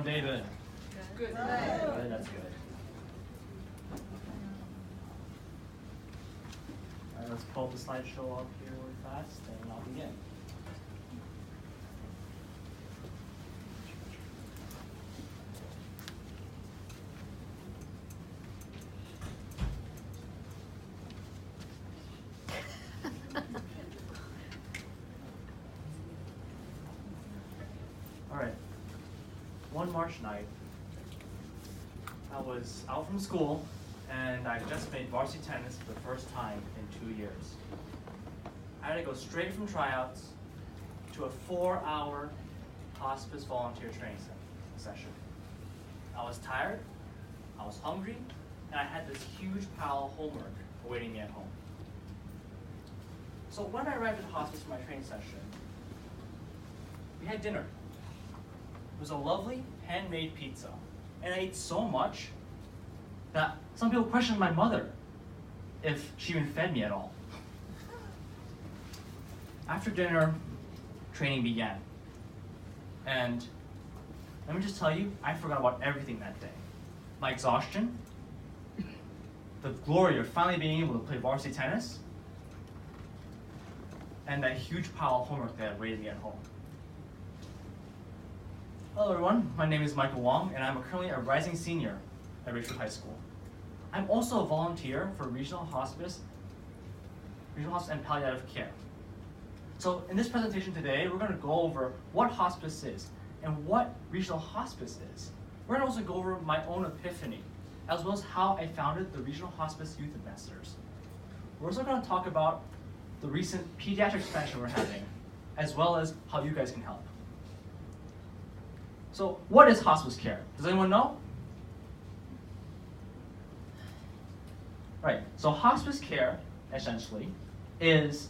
day been? Good. Good, that's good. All right, let's pull up the slideshow up here really fast, and I'll begin. All right. One March night, I was out from school, and I just made varsity tennis for the first time in 2 years. I had to go straight from tryouts to a 4-hour hospice volunteer training session. I was tired, I was hungry, and I had this huge pile of homework awaiting me at home. So when I arrived at the hospice for my training session, we had dinner. It was a lovely handmade pizza, and I ate so much that some people questioned my mother if she even fed me at all. After dinner, training began. And let me just tell you, I forgot about everything that day. My exhaustion, the glory of finally being able to play varsity tennis, and that huge pile of homework that awaited me at home. Hello everyone, my name is Michael Wong, and I'm currently a rising senior at Richfield High School. I'm also a volunteer for Regional Hospice and Palliative Care. So in this presentation today, we're going to go over what hospice is and what Regional Hospice is. We're going to also go over my own epiphany, as well as how I founded the Regional Hospice Youth Ambassadors. We're also going to talk about the recent pediatric expansion we're having, as well as how you guys can help. So what is hospice care? Does anyone know? Right, so hospice care, essentially, is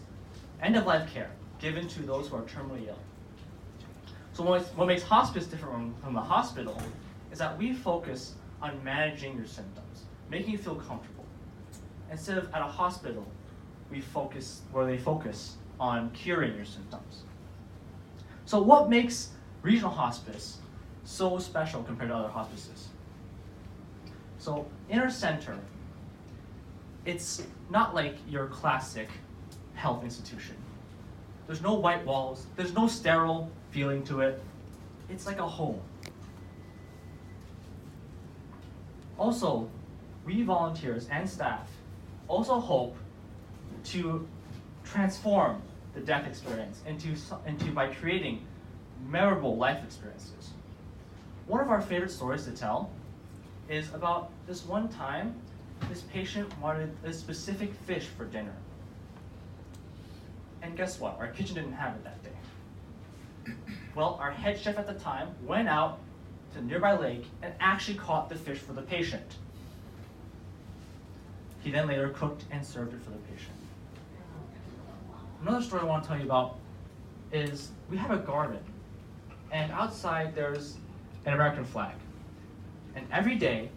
end-of-life care given to those who are terminally ill. So what makes hospice different from the hospital is that we focus on managing your symptoms, making you feel comfortable. Instead of at a hospital, they focus on curing your symptoms. So what makes regional hospice so special compared to other hospices? So in our center, it's not like your classic health institution. There's no white walls, there's no sterile feeling to it. It's like a home. Also, we volunteers and staff also hope to transform the death experience into by creating memorable life experiences. One of our favorite stories to tell is about this one time this patient wanted a specific fish for dinner. And guess what? Our kitchen didn't have it that day. Well, our head chef at the time went out to the nearby lake and actually caught the fish for the patient. He then later cooked and served it for the patient. Another story I want to tell you about is we have a garden, and outside there's an American flag. And every day,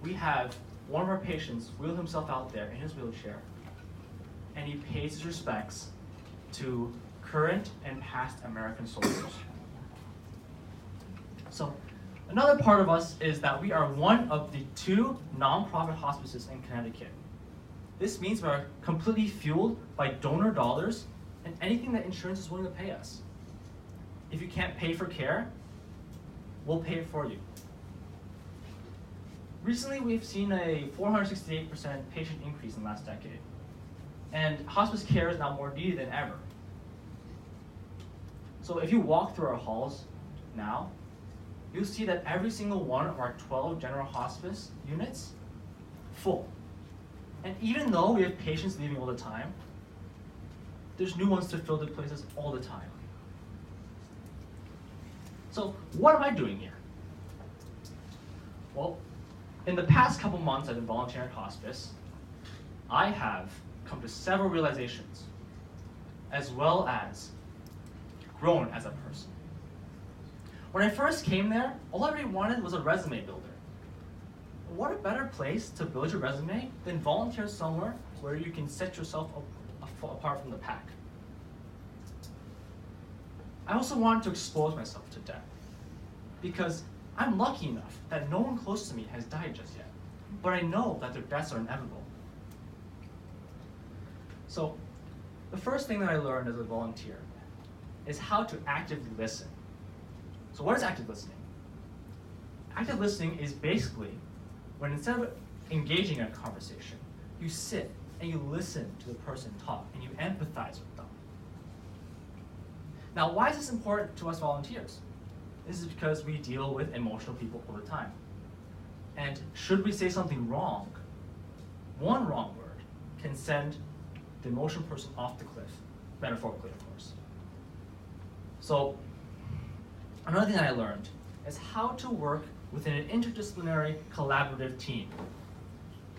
we have one of our patients wheel himself out there in his wheelchair, and he pays his respects to current and past American soldiers. So another part of us is that we are one of the 2 nonprofit hospices in Connecticut. This means we are completely fueled by donor dollars and anything that insurance is willing to pay us. If you can't pay for care, we'll pay it for you. Recently, we've seen a 468% patient increase in the last decade. And hospice care is now more needed than ever. So if you walk through our halls now, you'll see that every single one of our 12 general hospice units, full. And even though we have patients leaving all the time, there's new ones to fill the places all the time. So what am I doing here? Well, in the past couple months I've been volunteering at hospice, I have come to several realizations, as well as grown as a person. When I first came there, all I really wanted was a resume builder. What a better place to build your resume than volunteer somewhere where you can set yourself apart from the pack. I also wanted to expose myself to death, because I'm lucky enough that no one close to me has died just yet, but I know that their deaths are inevitable. So the first thing that I learned as a volunteer is how to actively listen. So what is active listening? Active listening is basically when instead of engaging in a conversation, you sit and you listen to the person talk and you empathize with them. Now, why is this important to us volunteers? This is because we deal with emotional people all the time. And should we say something wrong, one wrong word can send the emotional person off the cliff, metaphorically, of course. So, another thing that I learned is how to work within an interdisciplinary collaborative team.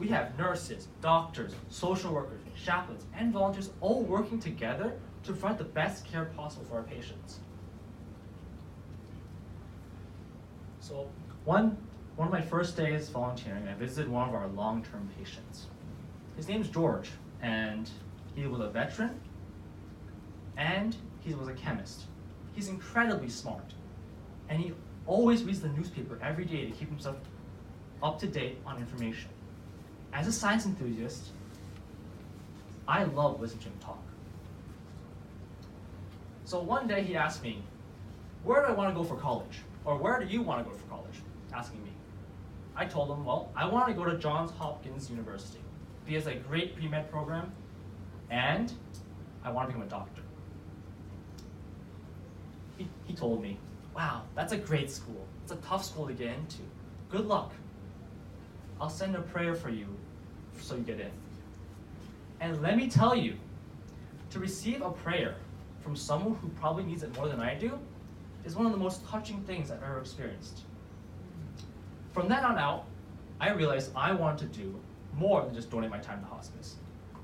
We have nurses, doctors, social workers, chaplains, and volunteers all working together to provide the best care possible for our patients. So one of my first days volunteering, I visited one of our long-term patients. His name's George, and he was a veteran, and he was a chemist. He's incredibly smart, and he always reads the newspaper every day to keep himself up to date on information. As a science enthusiast, I love listening to him talk. So one day he asked me, where do I want to go for college? Or where do you want to go for college? Asking me. I told him, well, I want to go to Johns Hopkins University. He has a great pre-med program, and I want to become a doctor. He told me, wow, that's a great school. It's a tough school to get into. Good luck. I'll send a prayer for you so you get in. And let me tell you, to receive a prayer from someone who probably needs it more than I do is one of the most touching things I've ever experienced. From then on out, I realized I wanted to do more than just donate my time to hospice.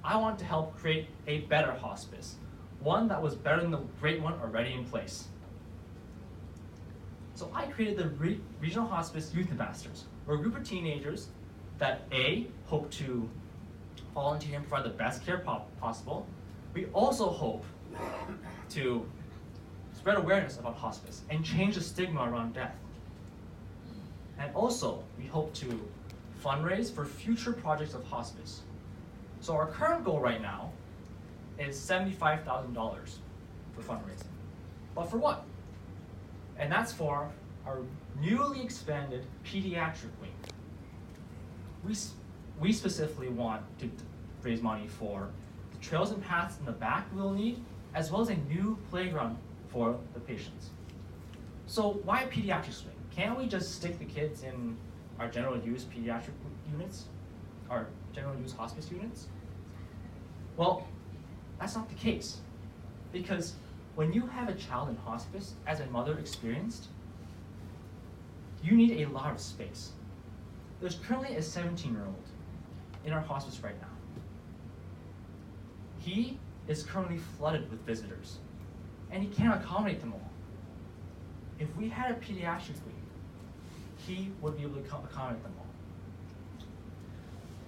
I want to help create a better hospice, one that was better than the great one already in place. So I created the Regional Hospice Youth Ambassadors. We're a group of teenagers that A, hope to volunteer and provide the best care possible. We also hope to spread awareness about hospice and change the stigma around death. And also, we hope to fundraise for future projects of hospice. So our current goal right now is $75,000 for fundraising. But for what? And that's for our newly expanded pediatric wing. We specifically want to raise money for the trails and paths in the back we'll need, as well as a new playground for the patients. So why pediatrics wing? Can't we just stick the kids in our general use pediatric units, our general use hospice units? Well, that's not the case, because when you have a child in hospice, as a mother experienced, you need a lot of space. There's currently a 17-year-old in our hospice right now. He is currently flooded with visitors, and he can't accommodate them all. If we had a pediatric wing, he would be able to accommodate them all.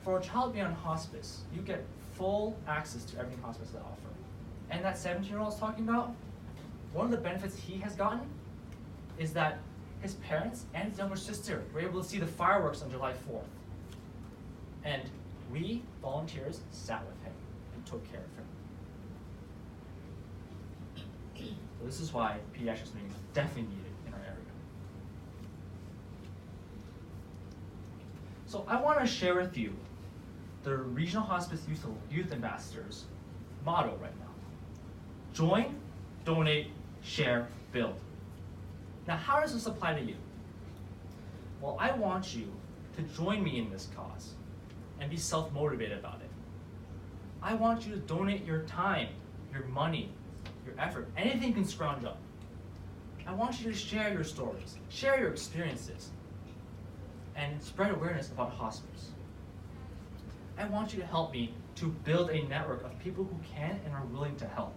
For a child being on hospice, you get full access to everything hospice can offer. And that 17-year-old I was talking about, one of the benefits he has gotten is that his parents and his younger sister were able to see the fireworks on July 4th. And we, volunteers, sat with him and took care of him. So this is why pediatrics meeting is definitely needed in our area. So I want to share with you the Regional Hospice Youth Ambassadors motto right now. Join, donate, share, build. Now, how does this apply to you? Well, I want you to join me in this cause and be self-motivated about it. I want you to donate your time, your money, your effort, anything you can scrounge up. I want you to share your stories, share your experiences, and spread awareness about hospice. I want you to help me to build a network of people who can and are willing to help.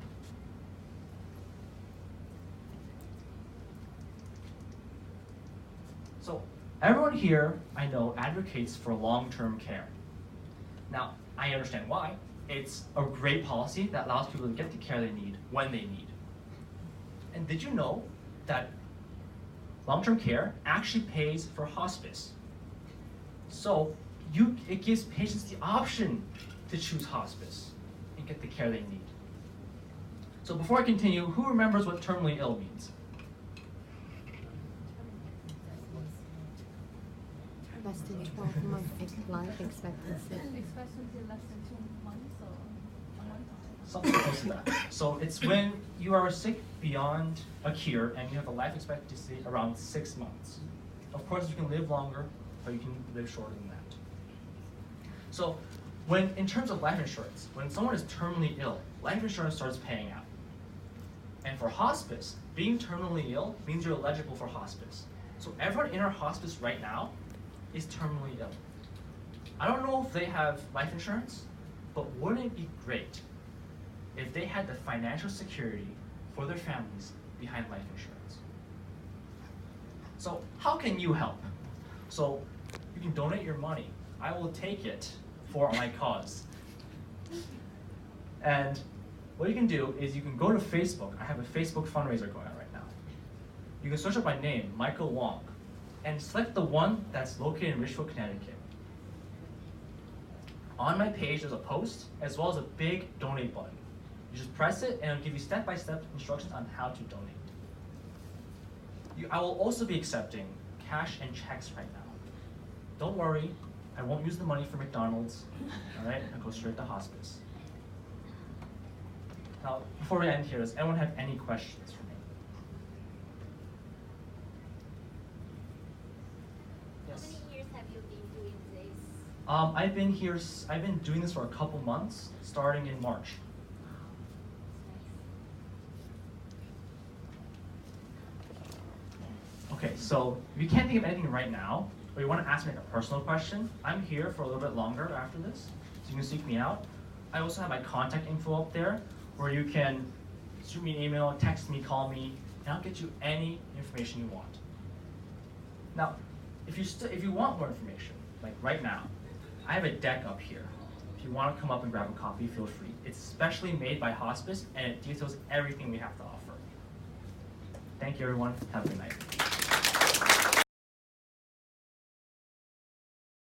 So everyone here, I know, advocates for long-term care. Now, I understand why. It's a great policy that allows people to get the care they need when they need. And did you know that long-term care actually pays for hospice. So it gives patients the option to choose hospice and get the care they need. So before I continue, who remembers what terminally ill means? Less than 12 months life expectancy. Expectancy less than 2 months or a month? Something close to that. So it's when you are sick beyond a cure and you have a life expectancy around 6 months. Of course, you can live longer, but you can live shorter than that. So in terms of life insurance, when someone is terminally ill, life insurance starts paying out. And for hospice, being terminally ill means you're eligible for hospice. So everyone in our hospice right now is terminally ill. I don't know if they have life insurance, but wouldn't it be great if they had the financial security for their families behind life insurance? So how can you help? So you can donate your money. I will take it for my cause. And what you can do is you can go to Facebook. I have a Facebook fundraiser going on right now. You can search up my name, Michael Wong, and select the one that's located in Richfield, Connecticut. On my page, there's a post as well as a big donate button. You just press it and it'll give you step-by-step instructions on how to donate. I will also be accepting cash and checks right now. Don't worry, I won't use the money for McDonald's, all right? I'll go straight to hospice. Now, before we end here, does anyone have any questions for me? Yes? How many years have you been doing this? I've been doing this for a couple months, starting in March. Okay, so if you can't think of anything right now, or you want to ask me like a personal question, I'm here for a little bit longer after this, so you can seek me out. I also have my contact info up there, where you can shoot me an email, text me, call me, and I'll get you any information you want. Now, if you want more information, like right now, I have a deck up here. If you want to come up and grab a copy, feel free. It's specially made by Hospice, and it details everything we have to offer. Thank you, everyone. Have a good night.